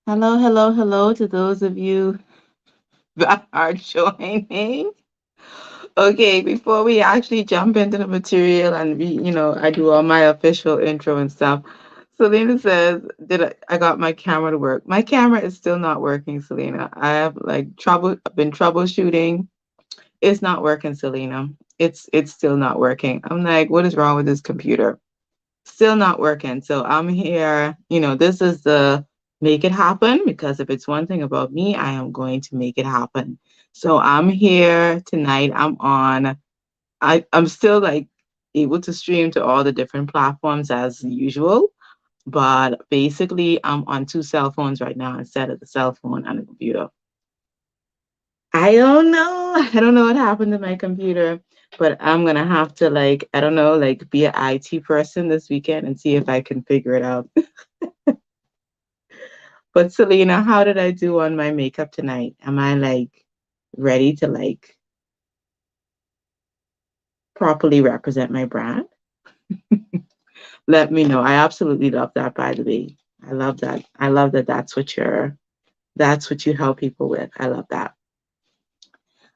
Hello, hello, hello to those of you that are joining. Okay, before we actually jump into the material and I do all my official intro and stuff. Selena says, "Did I got my camera to work? My camera is still not working, Selena. I have like trouble. I've been troubleshooting. It's not working, Selena. It's still not working. I'm like, what is wrong with this computer? Still not working. So I'm here. This is the make it happen because if it's one thing about me, I am going to make it happen. So I'm here tonight. I'm still like able to stream to all the different platforms as usual, but basically I'm on two cell phones right now instead of the cell phone and the computer. I don't know. I don't know what happened to my computer, but I'm gonna have to like, I don't know, like be an IT person this weekend and see if I can figure it out. But Selena, how did I do on my makeup tonight? Am I like ready to like properly represent my brand? Let me know. I absolutely love that, by the way. I love that. I love that that's what you help people with. I love that.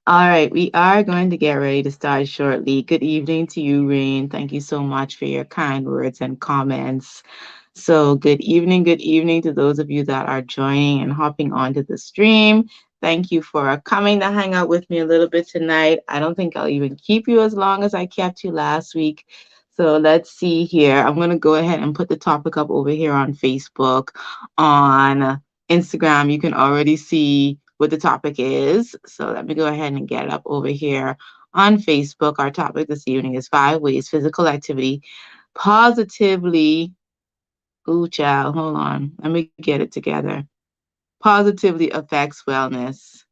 All right, we are going to get ready to start shortly. Good evening to you, Rain. Thank you so much for your kind words and comments. So, good evening to those of you that are joining and hopping onto the stream. Thank you for coming to hang out with me a little bit tonight. I don't think I'll even keep you as long as I kept you last week. So, let's see here. I'm going to go ahead and put the topic up over here on Facebook. On Instagram, you can already see what the topic is. So, let me go ahead and get it up over here on Facebook. Our topic this evening is 5 ways physical activity positively. Ooh, child, hold on. Let me get it together. Positively affects wellness.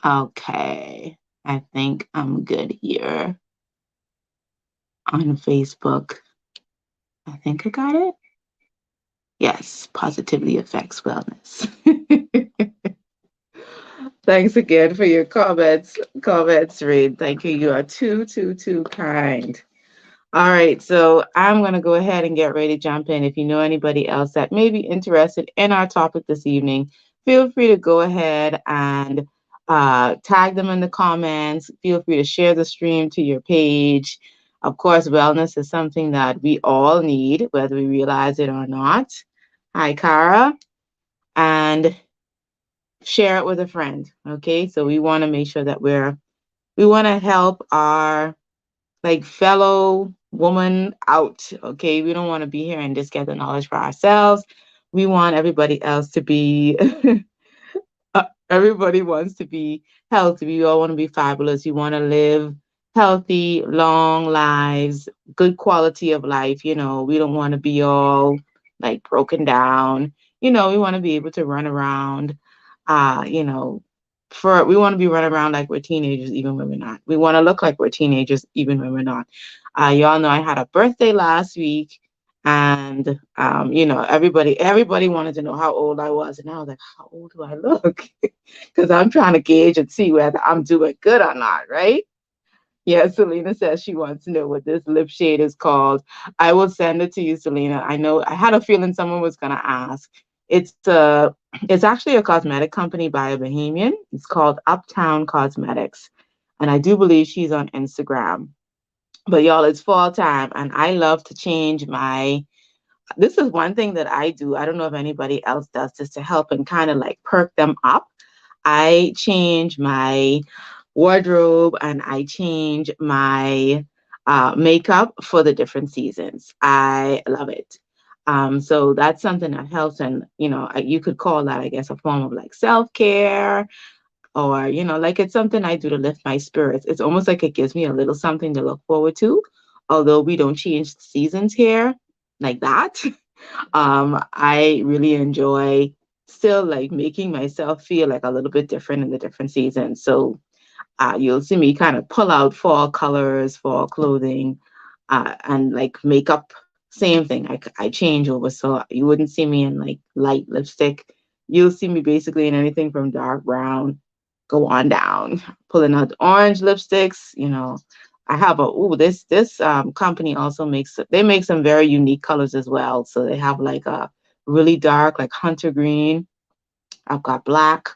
Okay. I think I'm good here on Facebook. I think I got it. Yes, positively affects wellness. Thanks again for your comments. Comments, Reed. Thank you. You are too kind. All right, so I'm going to go ahead and get ready to jump in. If you know anybody else that may be interested in our topic this evening, feel free to go ahead and tag them in the comments. Feel free to share the stream to your page. Of course, wellness is something that we all need, whether we realize it or not. Hi, Kara. And share it with a friend. Okay, so we want to make sure that we want to help our like fellow woman out. Okay, we don't want to be here and just get the knowledge for ourselves. We want everybody else to be everybody wants to be healthy. We all want to be fabulous. We want to live healthy long lives, good quality of life. We don't want to be all like broken down. We want to be able to run around you know for we want to be running around like we're teenagers even when we're not. We want to look like we're teenagers even when we're not. Y'all know I had a birthday last week, and everybody wanted to know how old I was, and I was like, how old do I look? Because I'm trying to gauge and see whether I'm doing good or not, right? Yeah, Selena says she wants to know what this lip shade is called. I will send it to you, Selena. I know I had a feeling someone was gonna ask. It's actually a cosmetic company by a Bahamian. It's called Uptown Cosmetics. And I do believe she's on Instagram. But y'all, it's fall time and I love to change my this is one thing that I do. I don't know if anybody else does this to help and kind of like perk them up. I change my wardrobe and I change my makeup for the different seasons. I love it. So that's something that helps, and you could call that, I guess, a form of like self care, or like it's something I do to lift my spirits. It's almost like it gives me a little something to look forward to, although we don't change seasons here like that. I really enjoy still like making myself feel like a little bit different in the different seasons. So you'll see me kind of pull out fall colors, fall clothing, and like makeup. Same thing. I change over, so you wouldn't see me in like light lipstick. You'll see me basically in anything from dark brown. go on down. Pulling out the orange lipsticks, I have this company also make some very unique colors as well. So they have like a really dark, like hunter green. I've got black.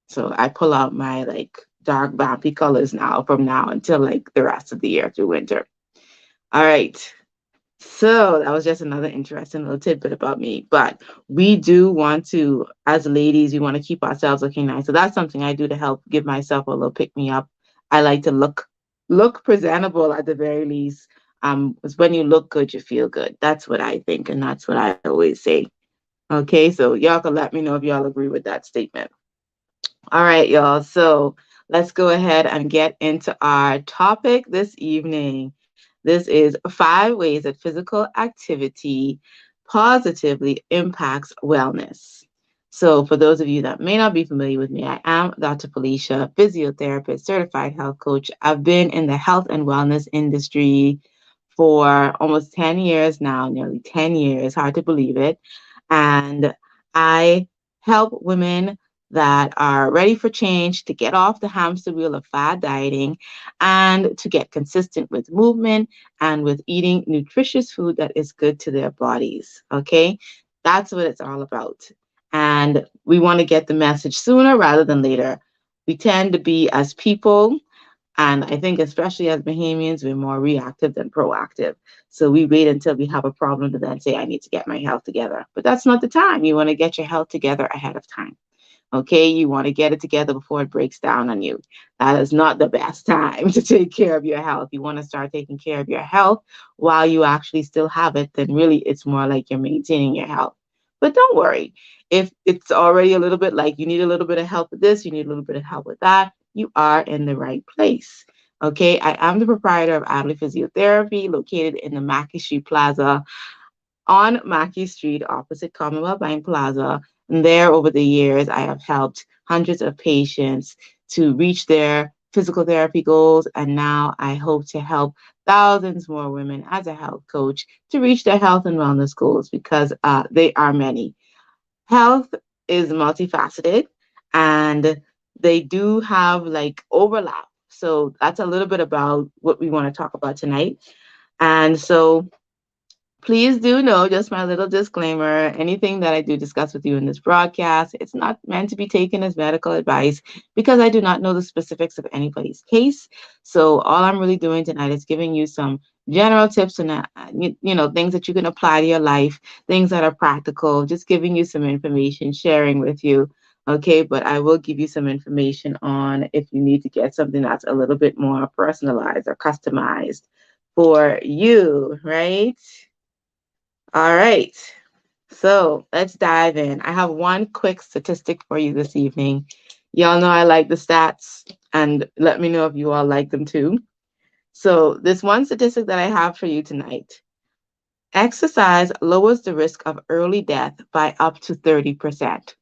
So I pull out my like dark vampy colors now from now until like the rest of the year through winter. All right. So that was just another interesting little tidbit about me. But we do want to, as ladies, we want to keep ourselves looking nice. So that's something I do to help give myself a little pick me up. I like to look presentable at the very least. 'Cause when you look good, you feel good. That's what I think, and that's what I always say. Okay, so y'all can let me know if y'all agree with that statement. All right, y'all. So let's go ahead and get into our topic this evening. This is 5 ways that physical activity positively impacts wellness. So, for those of you that may not be familiar with me, I am Dr. Felicia, physiotherapist, certified health coach. I've been in the health and wellness industry for almost 10 years now, nearly 10 years, hard to believe it. And I help women that are ready for change to get off the hamster wheel of fad dieting and to get consistent with movement and with eating nutritious food that is good to their bodies. Okay, that's what it's all about. And we want to get the message sooner rather than later. We tend to be, as people, and I think, especially as Bahamians, we're more reactive than proactive. So we wait until we have a problem to then say, I need to get my health together. But that's not the time. You want to get your health together ahead of time. Okay, you want to get it together before it breaks down on you. That is not the best time to take care of your health. You want to start taking care of your health while you actually still have it, then really it's more like you're maintaining your health. But don't worry, if it's already a little bit like you need a little bit of help with this, you need a little bit of help with that, you are in the right place. Okay, I am the proprietor of Adley Physiotherapy, located in the Mackey Street Plaza on Mackey Street, opposite Commonwealth Bank Plaza. And there, over the years, I have helped hundreds of patients to reach their physical therapy goals. And now I hope to help thousands more women as a health coach to reach their health and wellness goals because they are many. Health is multifaceted and they do have like overlap. So that's a little bit about what we want to talk about tonight. And so please do know, just my little disclaimer, anything that I do discuss with you in this broadcast, it's not meant to be taken as medical advice because I do not know the specifics of anybody's case. So all I'm really doing tonight is giving you some general tips and things that you can apply to your life, things that are practical, just giving you some information, sharing with you. Okay, but I will give you some information on if you need to get something that's a little bit more personalized or customized for you, right? All right. So let's dive in. I have one quick statistic for you this evening. Y'all know I like the stats, and let me know if you all like them too. So, this one statistic that I have for you tonight: exercise lowers the risk of early death by up to 30%.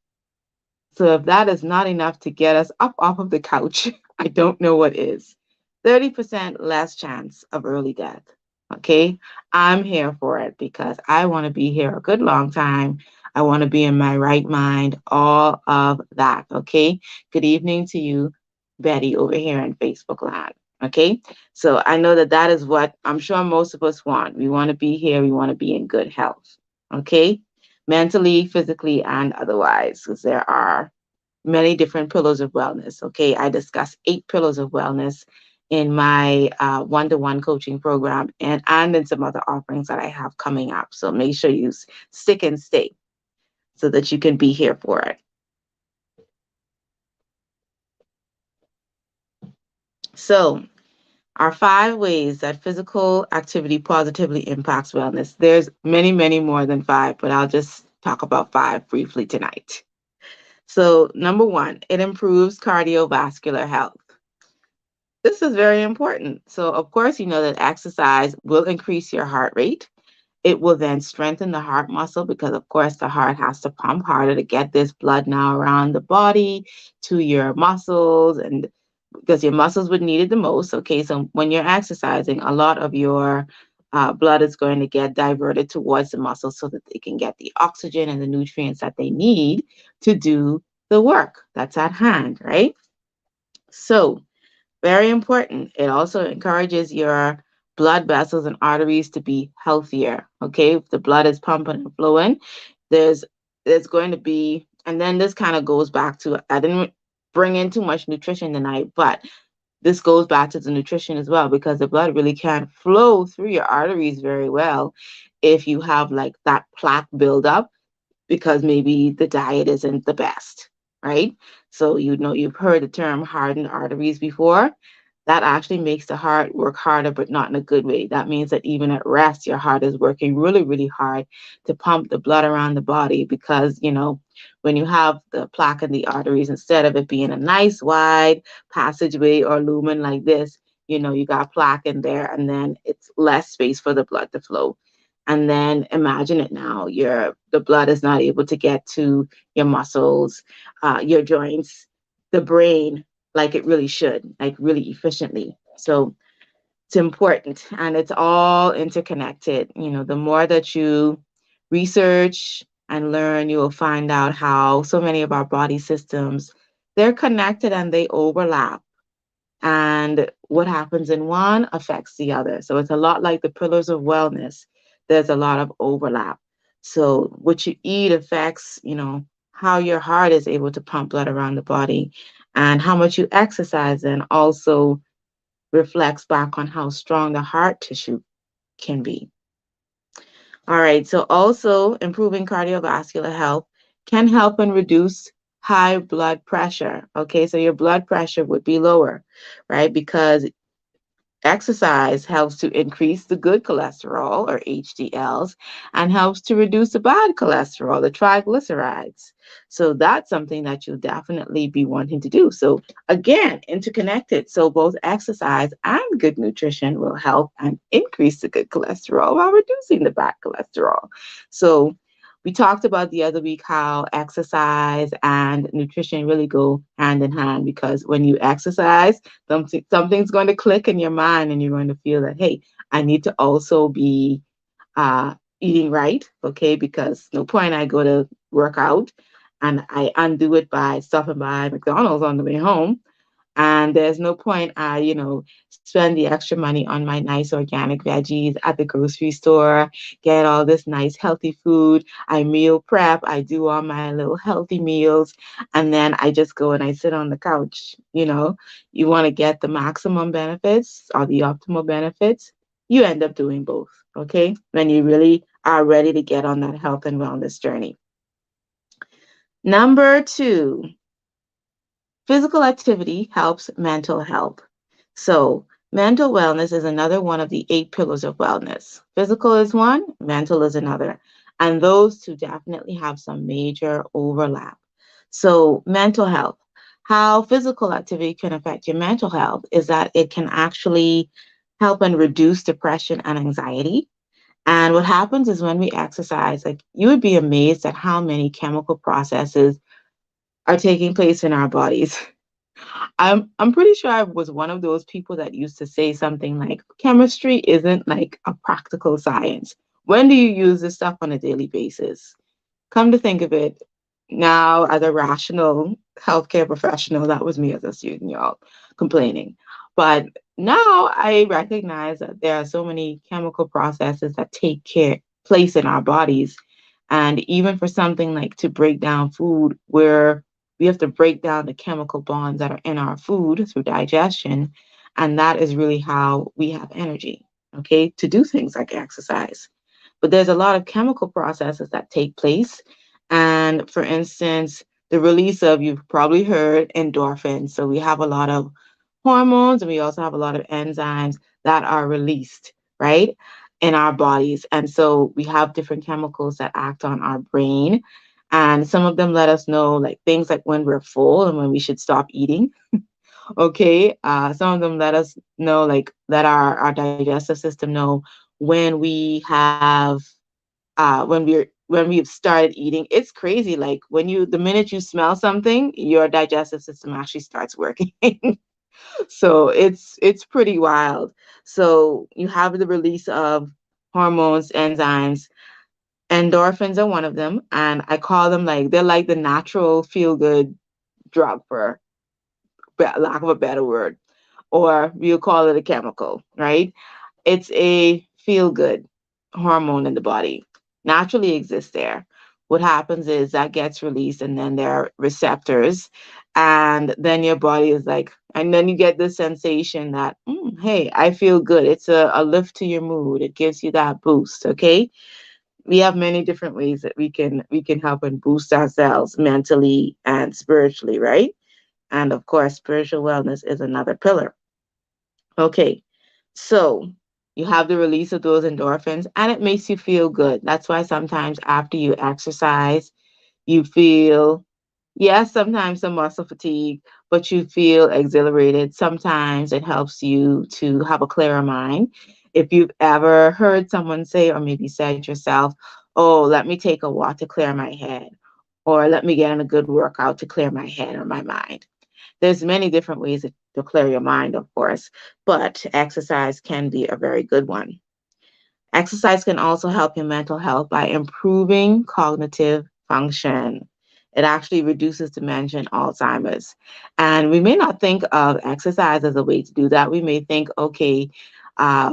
So if that is not enough to get us up off of the couch, I don't know what is. 30% less chance of early death. Okay. I'm here for it because I want to be here a good long time. I want to be in my right mind, all of that. Okay. Good evening to you, Betty, over here in Facebook Live. Okay. So I know that that is what I'm sure most of us want. We want to be here. We want to be in good health. Okay. Mentally, physically, and otherwise, because there are many different pillars of wellness. Okay, I discuss 8 pillars of wellness in my one-to-one coaching program and in some other offerings that I have coming up. So make sure you stick and stay so that you can be here for it. So our 5 ways that physical activity positively impacts wellness. There's many, many more than 5, but I'll just talk about 5 briefly tonight. So number 1, it improves cardiovascular health. This is very important. So, of course, you know that exercise will increase your heart rate. It will then strengthen the heart muscle because, of course, the heart has to pump harder to get this blood now around the body to your muscles, and because your muscles would need it the most. Okay, so when you're exercising, a lot of your blood is going to get diverted towards the muscles so that they can get the oxygen and the nutrients that they need to do the work that's at hand, right? So, very important. It also encourages your blood vessels and arteries to be healthier. Okay, if the blood is pumping and flowing, there's there's going to be, and then this kind of goes back to, I didn't bring in too much nutrition tonight, but this goes back to the nutrition as well, because the blood really can't flow through your arteries very well if you have like that plaque buildup, because maybe the diet isn't the best, right? So, you've heard the term hardened arteries before. That actually makes the heart work harder, but not in a good way. That means that even at rest, your heart is working really, really hard to pump the blood around the body, because, when you have the plaque in the arteries, instead of it being a nice wide passageway or lumen like this, you got plaque in there, and then it's less space for the blood to flow. And then imagine it now, the blood is not able to get to your muscles, your joints, the brain, like it really should, like really efficiently. So it's important, and it's all interconnected. The more that you research and learn, you will find out how so many of our body systems, they're connected and they overlap, and what happens in one affects the other. So it's a lot like the pillars of wellness. There's a lot of overlap. So what you eat affects, how your heart is able to pump blood around the body, and how much you exercise then also reflects back on how strong the heart tissue can be. All right. So also improving cardiovascular health can help and reduce high blood pressure. Okay. So your blood pressure would be lower, right? Because exercise helps to increase the good cholesterol, or HDLs, and helps to reduce the bad cholesterol, the triglycerides. So that's something that you'll definitely be wanting to do. So again, interconnected. So both exercise and good nutrition will help and increase the good cholesterol while reducing the bad cholesterol. So we talked about the other week how exercise and nutrition really go hand in hand, because when you exercise, something's going to click in your mind, and you're going to feel that, hey, I need to also be eating right, okay? Because no point I go to work out and I undo it by stopping by McDonald's on the way home. And there's no point I, spend the extra money on my nice organic veggies at the grocery store, get all this nice healthy food. I meal prep, I do all my little healthy meals, and then I just go and I sit on the couch. You want to get the maximum benefits or the optimal benefits, you end up doing both, okay? When you really are ready to get on that health and wellness journey. Number two, physical activity helps mental health. So, mental wellness is another one of the 8 pillars of wellness. Physical is one, mental is another. And those two definitely have some major overlap. So, mental health. How physical activity can affect your mental health is that it can actually help and reduce depression and anxiety. And what happens is when we exercise, like you would be amazed at how many chemical processes are taking place in our bodies. I'm pretty sure I was one of those people that used to say something like chemistry isn't like a practical science. When do you use this stuff on a daily basis? Come to think of it, now as a rational healthcare professional, that was me as a student, y'all, complaining. But now I recognize that there are so many chemical processes that take care place in our bodies. And even for something like to break down food, where we have to break down the chemical bonds that are in our food through digestion. And that is really how we have energy, okay, to do things like exercise. But there's a lot of chemical processes that take place. And for instance, the release of, you've probably heard, endorphins. So we have a lot of hormones, and we also have a lot of enzymes that are released, right, in our bodies. And so we have different chemicals that act on our brain. And some of them let us know, like things like when we're full and when we should stop eating. Okay. Some of them let us know, like that our digestive system know when we have when we've started eating. It's crazy. Like the minute you smell something, your digestive system actually starts working. So it's pretty wild. So you have the release of hormones, enzymes. Endorphins are one of them, and I call them, like they're like the natural feel good drug lack of a better word, or we'll call it a chemical, right? It's a feel good hormone in the body, naturally exists there. What happens is that gets released, and then there are receptors, and then your body is like, and then you get this sensation that, hey, I feel good. It's a lift to your mood. It gives you that boost. Okay. We have many different ways that we can help and boost ourselves mentally and spiritually, right? And of course, spiritual wellness is another pillar. Okay, so you have the release of those endorphins and it makes you feel good. That's why sometimes after you exercise, you feel, yes, sometimes some muscle fatigue, but you feel exhilarated. Sometimes it helps you to have a clearer mind. If you've ever heard someone say, or maybe said yourself, oh, let me take a walk to clear my head, or let me get in a good workout to clear my head or my mind. There's many different ways to clear your mind, of course, but exercise can be a very good one. Exercise can also help your mental health by improving cognitive function. It actually reduces dementia and Alzheimer's. And we may not think of exercise as a way to do that. We may think, okay,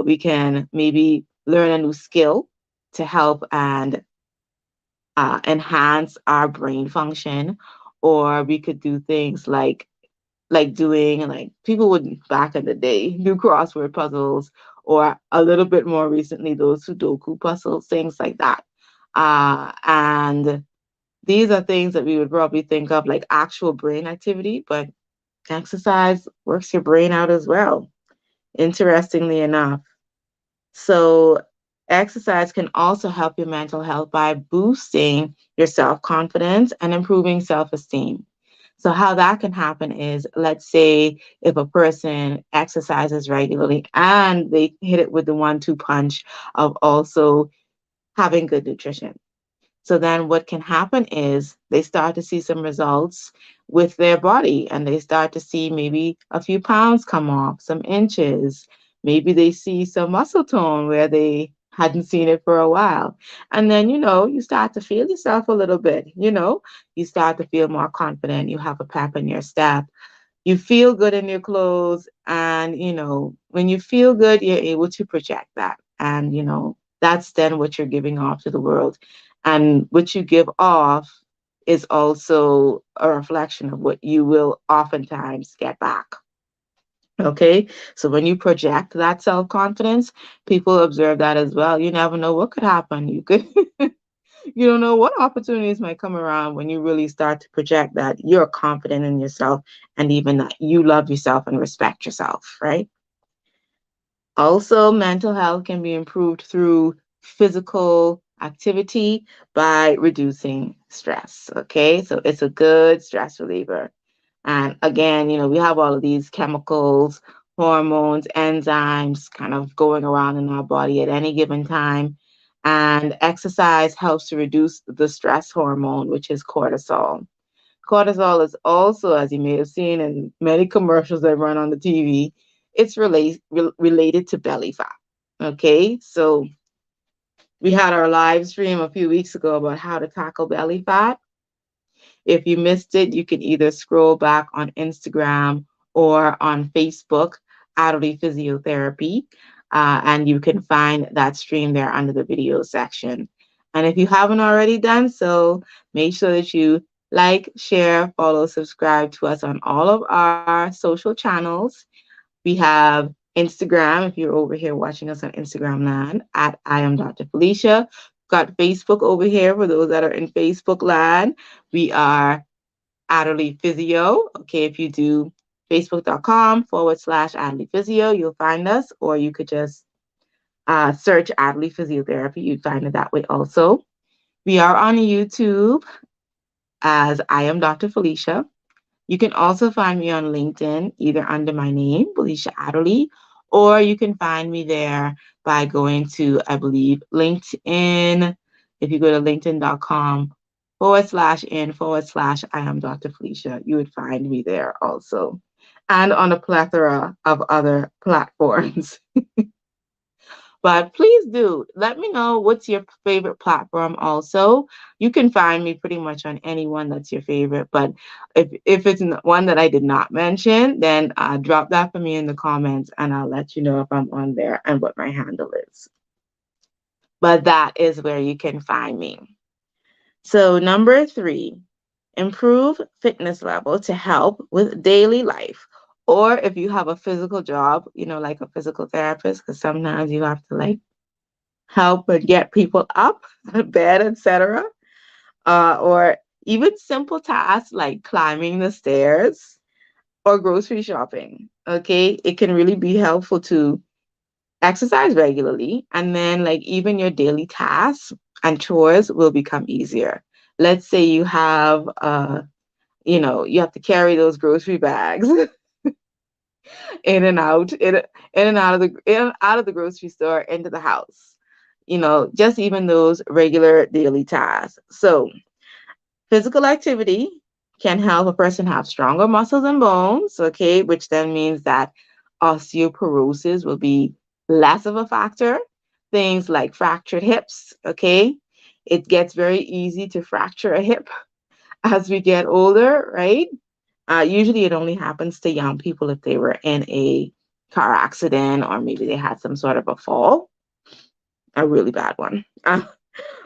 we can maybe learn a new skill to help and enhance our brain function, or we could do things like doing, like people would back in the day do crossword puzzles, or a little bit more recently those Sudoku puzzles, things like that. And these are things that we would probably think of like actual brain activity, but exercise works your brain out as well, interestingly enough. So exercise can also help your mental health by boosting your self-confidence and improving self-esteem. So how that can happen is, let's say if a person exercises regularly and they hit it with the 1-2 punch of also having good nutrition. So then what can happen is they start to see some results with their body, and they start to see maybe a few pounds come off, some inches. Maybe they see some muscle tone where they hadn't seen it for a while. And then, you start to feel yourself a little bit, you start to feel more confident. You have a pep in your step. You feel good in your clothes. And, when you feel good, you're able to project that. And, that's then what you're giving off to the world. And what you give off is also a reflection of what you will oftentimes get back. Okay. So when you project that self confidence, people observe that as well. You never know what could happen. You could, you don't know what opportunities might come around when you really start to project that you're confident in yourself, and even that you love yourself and respect yourself, right? Also, mental health can be improved through physical activity by reducing stress. Okay, so it's a good stress reliever. And again, we have all of these chemicals, hormones, enzymes kind of going around in our body at any given time. And exercise helps to reduce the stress hormone, which is cortisol. Cortisol is also, as you may have seen in many commercials that run on the TV, it's related to belly fat. Okay, so we had our live stream a few weeks ago about how to tackle belly fat. If you missed it, you can either scroll back on Instagram or on Facebook, Adderley Physiotherapy, and you can find that stream there under the video section. And if you haven't already done so, make sure that you like, share, follow, subscribe to us on all of our social channels. We have Instagram, if you're over here watching us on Instagram land, at I am Dr. Felicia. Got Facebook over here for those that are in Facebook land. We are Adderley Physio. Okay, if you do facebook.com/Adderley Physio, you'll find us, or you could just search Adderley Physiotherapy. You'd find it that way also. We are on YouTube as I am Dr. Felicia. You can also find me on LinkedIn, either under my name, Felicia Adderley, or you can find me there by going to, I believe, LinkedIn. If you go to linkedin.com/in/I am Dr. Felicia, you would find me there also. And on a plethora of other platforms. But please do let me know what's your favorite platform also. You can find me pretty much on any one that's your favorite. But if it's one that I did not mention, then drop that for me in the comments and I'll let you know if I'm on there and what my handle is. But that is where you can find me. So, number three, improve fitness level to help with daily life. Or if you have a physical job, like a physical therapist, because sometimes you have to like help and get people up out of bed, etc. Or even simple tasks like climbing the stairs or grocery shopping. Okay, it can really be helpful to exercise regularly, and then like even your daily tasks and chores will become easier. Let's say you have to carry those grocery bags in and out, in and out of the grocery store into the house. Just even those regular daily tasks. So physical activity can help a person have stronger muscles and bones, okay, which then means that osteoporosis will be less of a factor. Things like fractured hips, okay? It gets very easy to fracture a hip as we get older, right? Usually it only happens to young people if they were in a car accident or maybe they had some sort of a fall, a really bad one.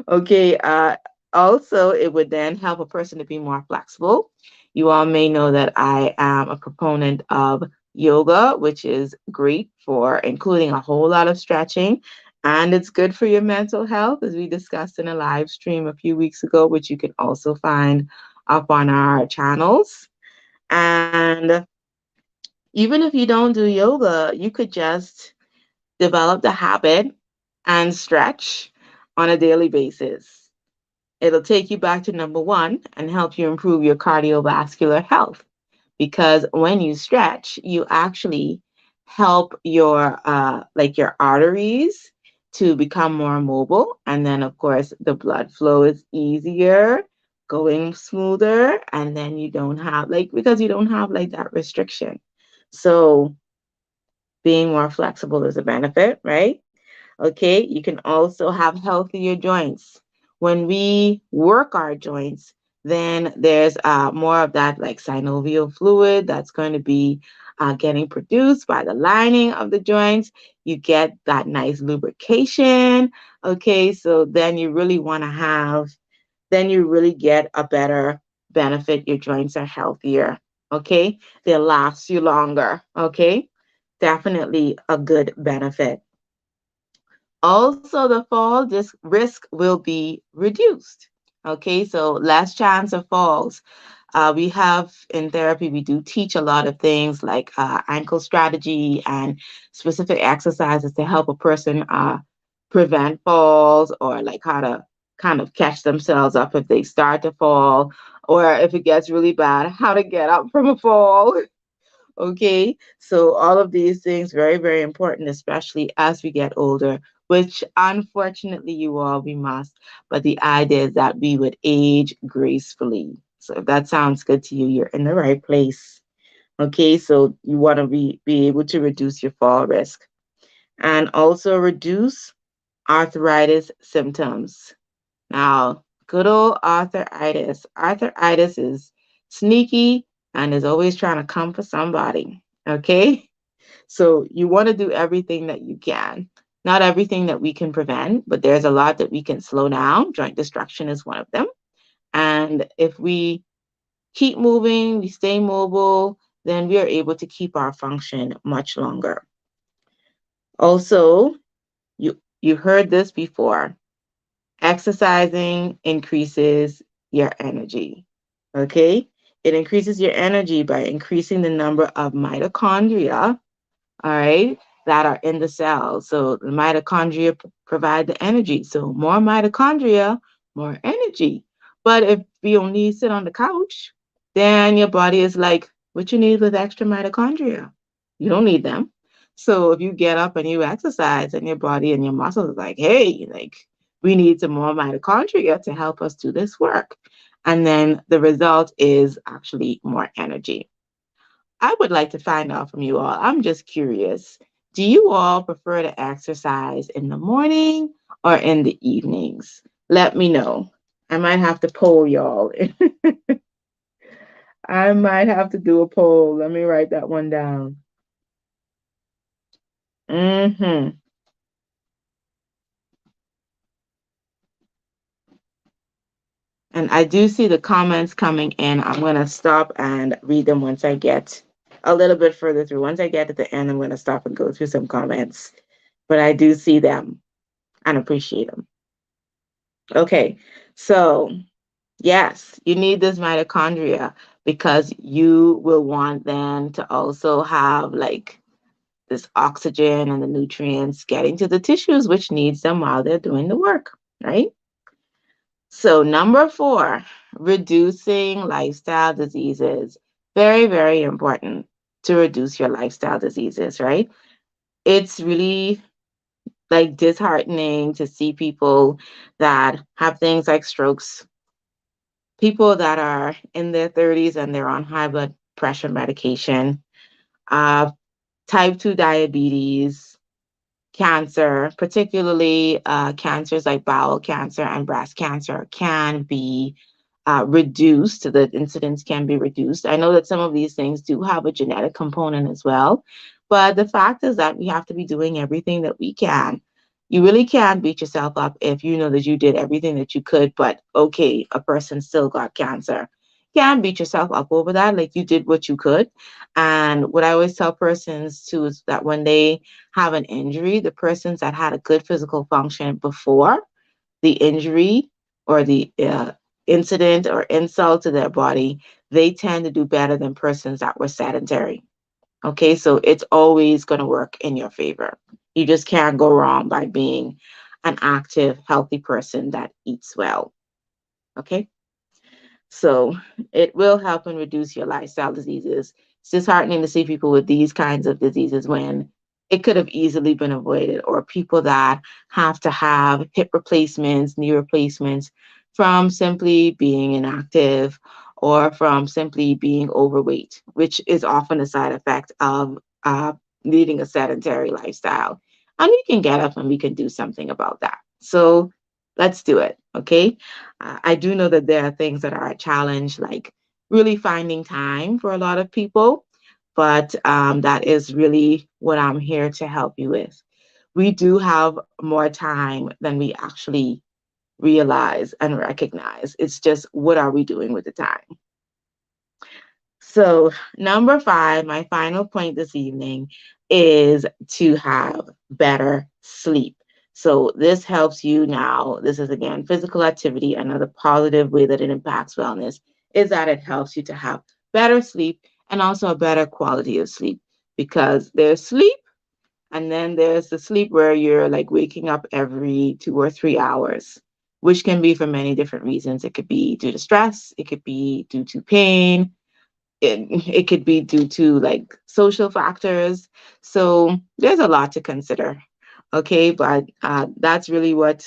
Okay. Also, it would then help a person to be more flexible. You all may know that I am a proponent of yoga, which is great for including a whole lot of stretching. And it's good for your mental health, as we discussed in a live stream a few weeks ago, which you can also find up on our channels. And even if you don't do yoga, you could just develop the habit and stretch on a daily basis. It'll take you back to number one and help you improve your cardiovascular health because when you stretch, you actually help your your arteries to become more mobile, and then of course the blood flow is easier, going smoother, and then you don't have because you don't have like that restriction. So being more flexible is a benefit, right? Okay, you can also have healthier joints. When we work our joints, then there's more of that like synovial fluid that's going to be getting produced by the lining of the joints. You get that nice lubrication. Okay, so then you really want to then you really get a better benefit. Your joints are healthier. Okay, they'll last you longer. Okay, definitely a good benefit. Also, the fall risk will be reduced. Okay, so less chance of falls. We have in therapy, we do teach a lot of things like ankle strategy and specific exercises to help a person prevent falls or like how to kind of catch themselves up if they start to fall or if it gets really bad, how to get up from a fall. Okay, so all of these things very, very important, especially as we get older, which unfortunately you all we must. But the idea is that we would age gracefully. So if that sounds good to you, you're in the right place. Okay, so you want to be able to reduce your fall risk and also reduce arthritis symptoms. Now, good old arthritis. Arthritis is sneaky and is always trying to come for somebody. Okay? So you want to do everything that you can. Not everything that we can prevent, but there's a lot that we can slow down. Joint destruction is one of them. And if we keep moving, we stay mobile, then we are able to keep our function much longer. Also, you heard this before. Exercising increases your energy. Okay? It increases your energy by increasing the number of mitochondria, all right, that are in the cell. So the mitochondria provide the energy. So more mitochondria, more energy. But if you only sit on the couch, then your body is like, what you need with extra mitochondria? You don't need them. So if you get up and you exercise and your body and your muscles are like, hey, like we need some more mitochondria to help us do this work. And then the result is actually more energy. I would like to find out from you all. I'm just curious. Do you all prefer to exercise in the morning or in the evenings? Let me know. I might have to poll y'all. I might have to do a poll. Let me write that one down. Hmm. And I do see the comments coming in. I'm going to stop and read them once I get a little bit further through. Once I get to the end, I'm going to stop and go through some comments. But I do see them and appreciate them. Okay. So, yes, you need this mitochondria because you will want them to also have like this oxygen and the nutrients getting to the tissues, which needs them while they're doing the work, right? So, number four, reducing lifestyle diseases. Very, very important to reduce your lifestyle diseases, right? It's really like disheartening to see people that have things like strokes, people that are in their 30s and they're on high blood pressure medication, uh, type 2 diabetes, cancer, particularly cancers like bowel cancer and breast cancer, can be reduced. The incidence can be reduced. I know that some of these things do have a genetic component as well, but the fact is that we have to be doing everything that we can. You really can't beat yourself up if you know that you did everything that you could, but okay, a person still got cancer. You can't beat yourself up over that. Like you did what you could. And what I always tell persons too is that when they have an injury, the persons that had a good physical function before the injury or the incident or insult to their body, they tend to do better than persons that were sedentary. Okay, so it's always going to work in your favor. You just can't go wrong by being an active, healthy person that eats well. Okay. So it will help and reduce your lifestyle diseases. It's disheartening to see people with these kinds of diseases when it could have easily been avoided, or people that have to have hip replacements, knee replacements from simply being inactive or from simply being overweight, which is often a side effect of leading a sedentary lifestyle. And we can get up and we can do something about that. So let's do it. Okay. I do know that there are things that are a challenge, like really finding time for a lot of people, but that is really what I'm here to help you with. We do have more time than we actually realize and recognize. It's just what are we doing with the time? So, number five, my final point this evening is to have better sleep. So, this helps you now. This is again physical activity. Another positive way that it impacts wellness is that it helps you to have better sleep and also a better quality of sleep, because there's sleep and then there's the sleep where you're like waking up every 2 or 3 hours, which can be for many different reasons. It could be due to stress, it could be due to pain, it could be due to like social factors. So there's a lot to consider. Okay, but that's really what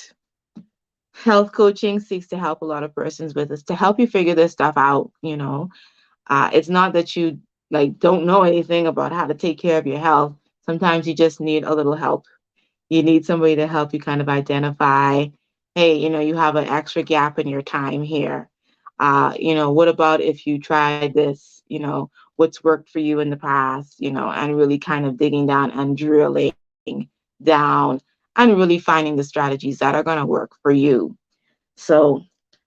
health coaching seeks to help a lot of persons with, is to help you figure this stuff out. It's not that you like don't know anything about how to take care of your health. Sometimes you just need a little help. You need somebody to help you kind of identify, hey, you have an extra gap in your time here. What about if you tried this? What's worked for you in the past, and really kind of digging down and drilling down and really finding the strategies that are going to work for you. So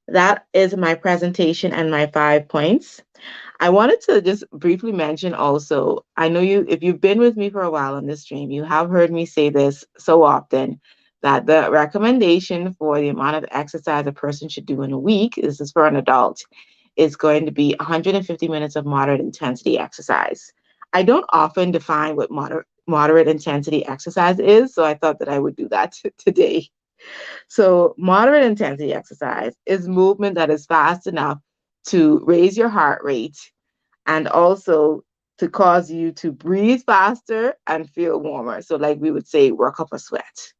that is my presentation and my 5 points. I wanted to just briefly mention also, I know if you've been with me for a while on this stream, you have heard me say this so often, that the recommendation for the amount of exercise a person should do in a week, this is for an adult, is going to be 150 minutes of moderate intensity exercise. I don't often define what moderate intensity exercise is, so I thought that I would do that today. So, moderate intensity exercise is movement that is fast enough to raise your heart rate and also to cause you to breathe faster and feel warmer. So, like we would say, work up a sweat.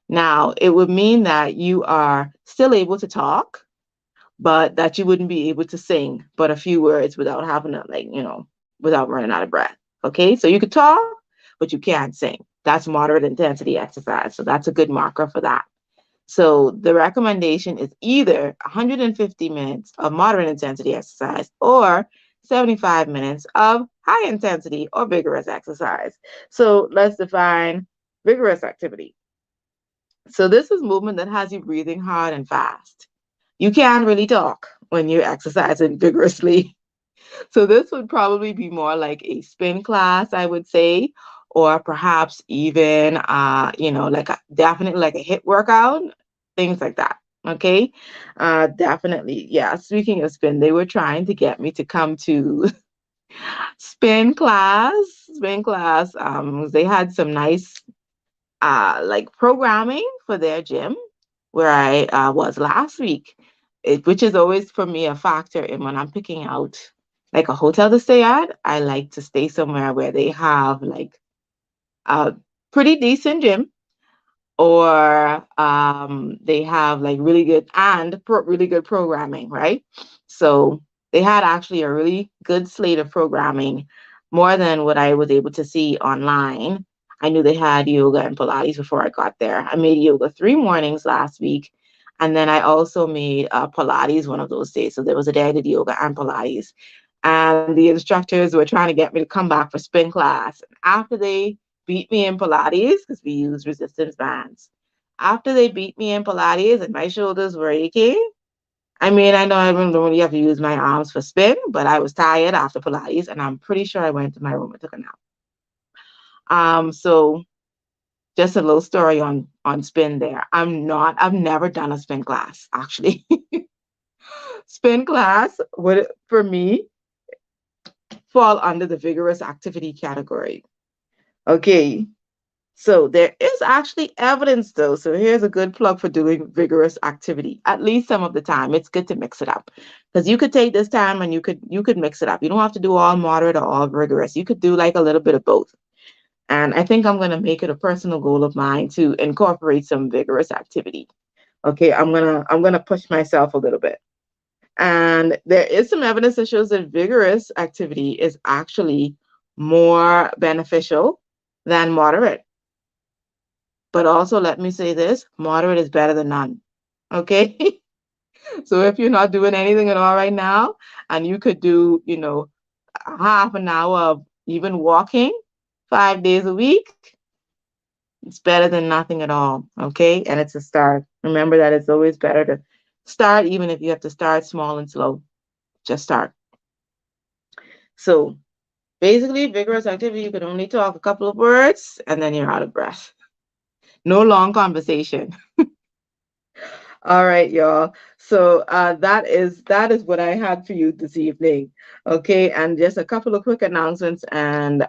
Now, it would mean that you are still able to talk, but that you wouldn't be able to sing but a few words without having to, like, without running out of breath. Okay, so you could talk, but you can't sing. that's moderate intensity exercise. So that's a good marker for that. So the recommendation is either 150 minutes of moderate intensity exercise or 75 minutes of high intensity or vigorous exercise. So let's define vigorous activity. So this is movement that has you breathing hard and fast. You can't really talk when you're exercising vigorously. So this would probably be more like a spin class, I would say, or perhaps even, like definitely like a hit workout, things like that. Okay, definitely, yeah. Speaking of spin, they were trying to get me to come to spin class. Spin class. They had some nice like programming for their gym where I was last week, which is always for me a factor in when I'm picking out like a hotel to stay at. I like to stay somewhere where they have like a pretty decent gym or they have like really good and really good programming, right? So they had actually a really good slate of programming, more than what I was able to see online. I knew they had yoga and Pilates before I got there. I made yoga 3 mornings last week. And then I also made Pilates one of those days. So there was a day I did yoga and Pilates. And the instructors were trying to get me to come back for spin class. After they beat me in Pilates, because we use resistance bands. After they beat me in Pilates and my shoulders were aching, I mean, I know I don't really have to use my arms for spin, but I was tired after Pilates, and I'm pretty sure I went to my room and took a nap. So just a little story on spin there. I've never done a spin class, actually. Spin class would, for me, fall under the vigorous activity category. Okay, so there is actually evidence though. So here's a good plug for doing vigorous activity. At least some of the time. It's good to mix it up. Because you could take this time and you could mix it up. You don't have to do all moderate or all rigorous. You could do like a little bit of both. And I think I'm gonna make it a personal goal of mine to incorporate some vigorous activity. Okay, I'm gonna push myself a little bit. And there is some evidence that shows that vigorous activity is actually more beneficial than moderate. But also, let me say this, moderate is better than none. Okay. So if you're not doing anything at all right now, and you could do, a half an hour of even walking 5 days a week, it's better than nothing at all. Okay. And it's a start. Remember that it's always better to start, even if you have to start small and slow. Just start. So basically, vigorous activity, you can only talk a couple of words and then you're out of breath. No long conversation. All right, y'all. So that is what I had for you this evening. Okay, and just a couple of quick announcements, and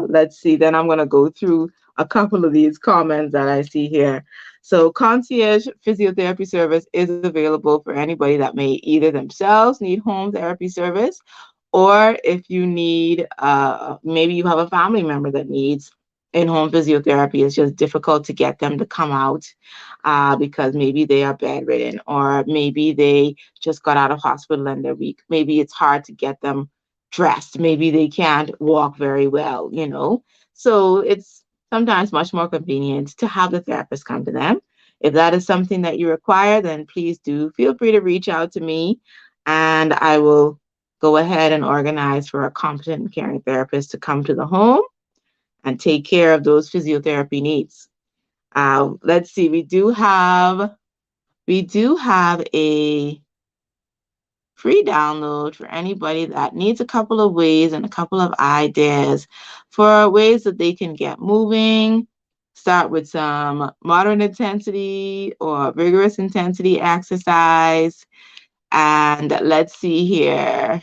let's see. Then I'm gonna go through a couple of these comments that I see here. So concierge physiotherapy service is available for anybody that may either themselves need home therapy service, or if you need, maybe you have a family member that needs in-home physiotherapy. It's just difficult to get them to come out because maybe they are bedridden or maybe they just got out of hospital and they're weak. Maybe it's hard to get them dressed. Maybe they can't walk very well. So it's sometimes much more convenient to have the therapist come to them. If that is something that you require, then please do feel free to reach out to me and I will go ahead and organize for a competent and caring therapist to come to the home and take care of those physiotherapy needs. Let's see, we do have a free download for anybody that needs a couple of ways and a couple of ideas for ways that they can get moving. Start with some moderate intensity or vigorous intensity exercise. And let's see here.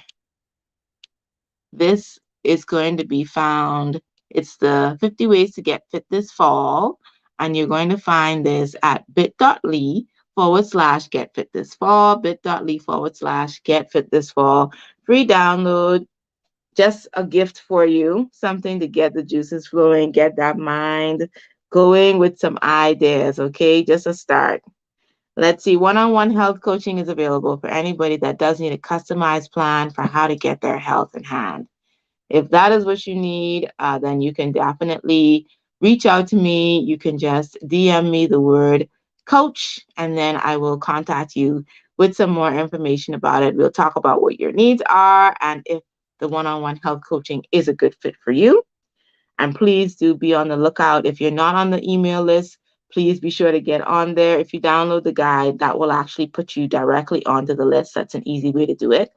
This is going to be found. It's the 50 ways to get fit this fall. And you're going to find this at bit.ly/get fit this fall, bit.ly/get fit this fall. Free download, just a gift for you, something to get the juices flowing, get that mind going with some ideas, okay? Just a start. Let's see, one-on-one health coaching is available for anybody that does need a customized plan for how to get their health in hand. If that is what you need, then you can definitely reach out to me. You can just DM me the word coach, and then I will contact you with some more information about it. We'll talk about what your needs are and if the one on one health coaching is a good fit for you. And please do be on the lookout. If you're not on the email list, please be sure to get on there. If you download the guide, that will actually put you directly onto the list. That's an easy way to do it.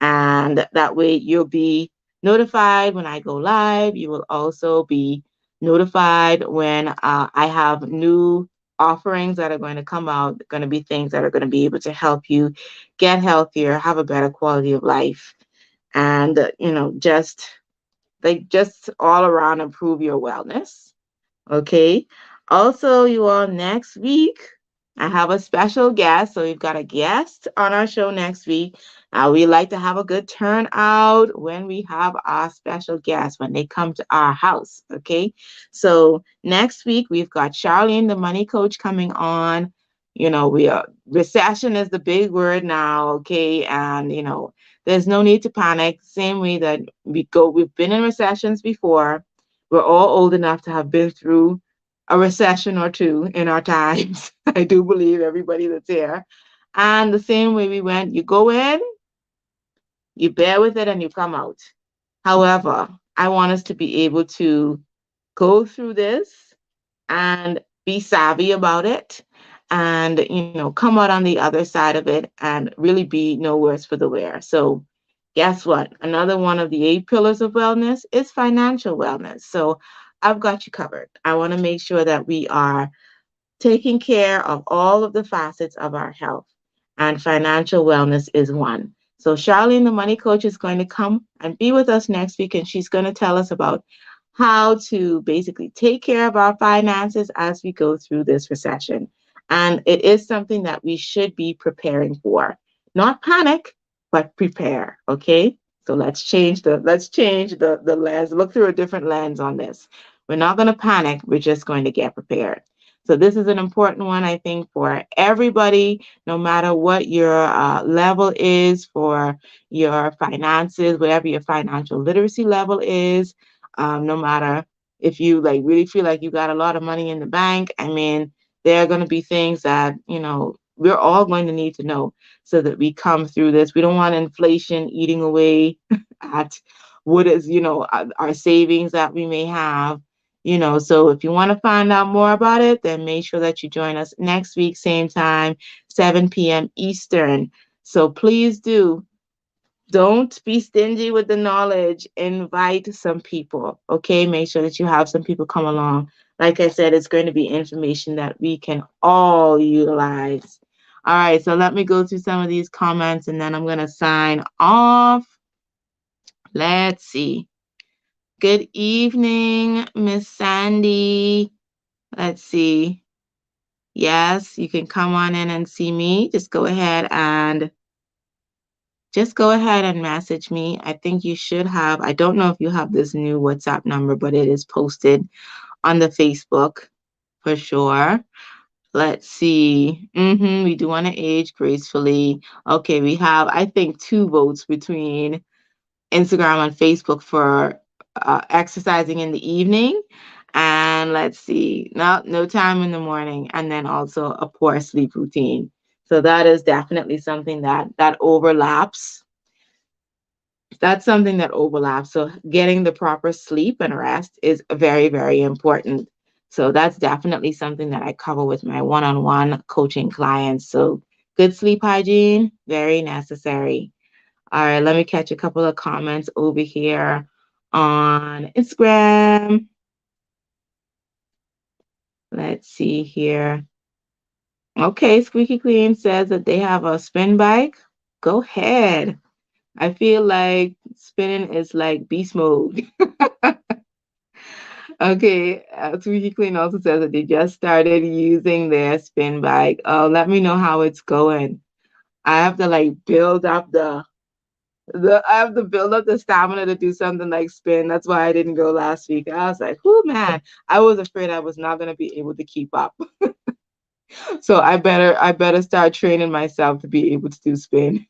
And that way you'll be notified when I go live. You will also be notified when I have new offerings that are going to come out, going to be things that are going to be able to help you get healthier, have a better quality of life, and, just just all around improve your wellness. Okay. Also, you all, next week, I have a special guest. So we've got a guest on our show next week. We like to have a good turnout when we have our special guests, when they come to our house. Okay. So next week, we've got Charlene, the money coach, coming on. We are, recession is the big word now. Okay. And, there's no need to panic. Same way that we've been in recessions before. We're all old enough to have been through a recession or two in our times. I do believe everybody that's here. And the same way we went, you go in, you bear with it, and you come out. However, I want us to be able to go through this and be savvy about it and, come out on the other side of it and really be no worse for the wear. So, guess what? Another one of the 8 pillars of wellness is financial wellness. So, I've got you covered. I want to make sure that we are taking care of all of the facets of our health, and financial wellness is one. So, Charlene, the money coach, is going to come and be with us next week, and she's going to tell us about how to basically take care of our finances as we go through this recession. And it is something that we should be preparing for. Not panic, but prepare. Okay. So let's change the lens, look through a different lens on this. We're not going to panic, we're just going to get prepared. So this is an important one, I think, for everybody, no matter what your level is for your finances, whatever your financial literacy level is. No matter if you like really feel like you got a lot of money in the bank. I mean, there are going to be things that we're all going to need to know so that we come through this. We don't want inflation eating away at what is our savings that we may have. So if you want to find out more about it, then make sure that you join us next week, same time, 7 p.m. Eastern. So please do. Don't be stingy with the knowledge. Invite some people. Okay. Make sure that you have some people come along. Like I said, it's going to be information that we can all utilize. All right. So let me go through some of these comments and then I'm going to sign off. Let's see. Good evening, Miss Sandy. Let's see. Yes, you can come on in and see me. Just go ahead and message me. I think you should have, I don't know if you have this new WhatsApp number, but it is posted on the Facebook for sure. Let's see. We do want to age gracefully. Okay, we have, I think, 2 votes between Instagram and Facebook for exercising in the evening. And let's see, no time in the morning, and then also a poor sleep routine. So that is definitely something that overlaps. That's something that overlaps. So getting the proper sleep and rest is very, very important. So that's definitely something that I cover with my one-on-one coaching clients. So good sleep hygiene, very necessary. All right, let me catch a couple of comments over here on Instagram. Let's see here. Okay, Squeaky Clean says that they have a spin bike. Go ahead. I feel like spinning is like beast mode. Okay, Squeaky Clean also says that they just started using their spin bike. Oh, let me know how it's going. I have to like build up I have to build up the stamina to do something like spin. That's why I didn't go last week. I was like, oh man, I was afraid I was not gonna be able to keep up. So I better start training myself to be able to do spin.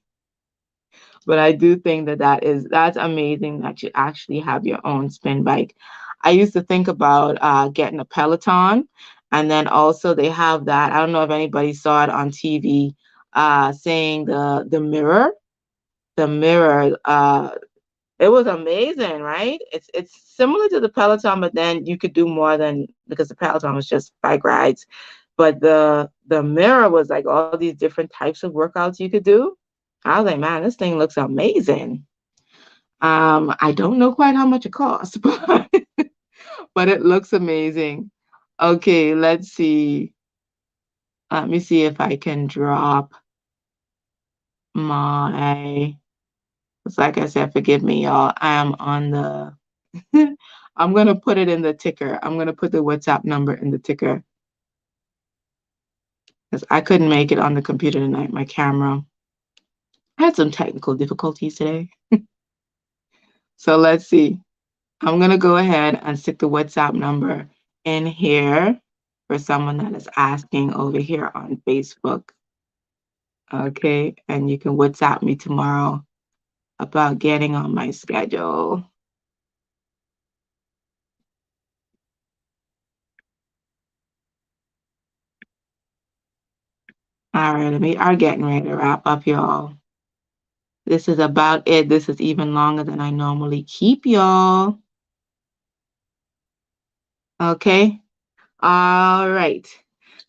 But I do think that's amazing that you actually have your own spin bike. I used to think about getting a Peloton, and then also they have that. I don't know if anybody saw it on TV, saying the mirror. It was amazing, right? It's similar to the Peloton, but then you could do more than, because the Peloton was just bike rides. But the mirror was like all these different types of workouts you could do. I was like, man, this thing looks amazing. I don't know quite how much it costs, but it looks amazing. Okay, let's see. Let me see if I can drop my. It's like I said, forgive me, y'all. I am on the. I'm gonna put it in the ticker. I'm gonna put the WhatsApp number in the ticker because I couldn't make it on the computer tonight. My camera had some technical difficulties today. So let's see. I'm gonna go ahead and stick the WhatsApp number in here for someone that is asking over here on Facebook. Okay, and you can WhatsApp me tomorrow about getting on my schedule. All right, we are getting ready to wrap up, y'all. This is about it. This is even longer than I normally keep, y'all. Okay. All right.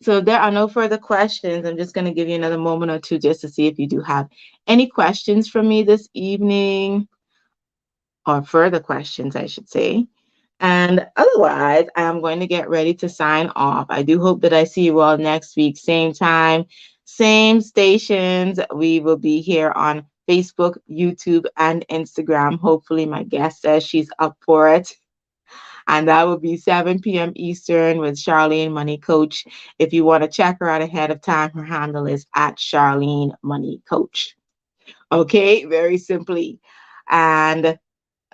So if there are no further questions, I'm just going to give you another moment or two just to see if you do have any questions for me this evening, or further questions, I should say. And otherwise, I'm going to get ready to sign off. I do hope that I see you all next week, same time, same stations. We will be here on Facebook, YouTube, and Instagram. Hopefully, my guest says she's up for it. And that will be 7 p.m. Eastern with Charlene Money Coach. If you want to check her out ahead of time, her handle is at Charlene Money Coach. Okay, very simply. And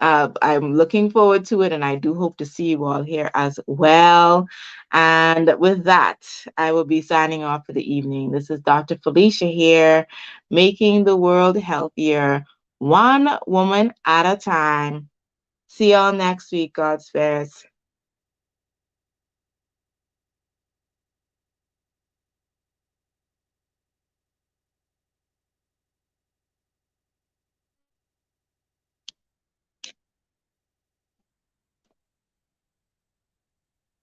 I'm looking forward to it, and I do hope to see you all here as well. And with that, I will be signing off for the evening. This is Dr. Felicia here, making the world healthier, one woman at a time. See y'all next week, God's spares.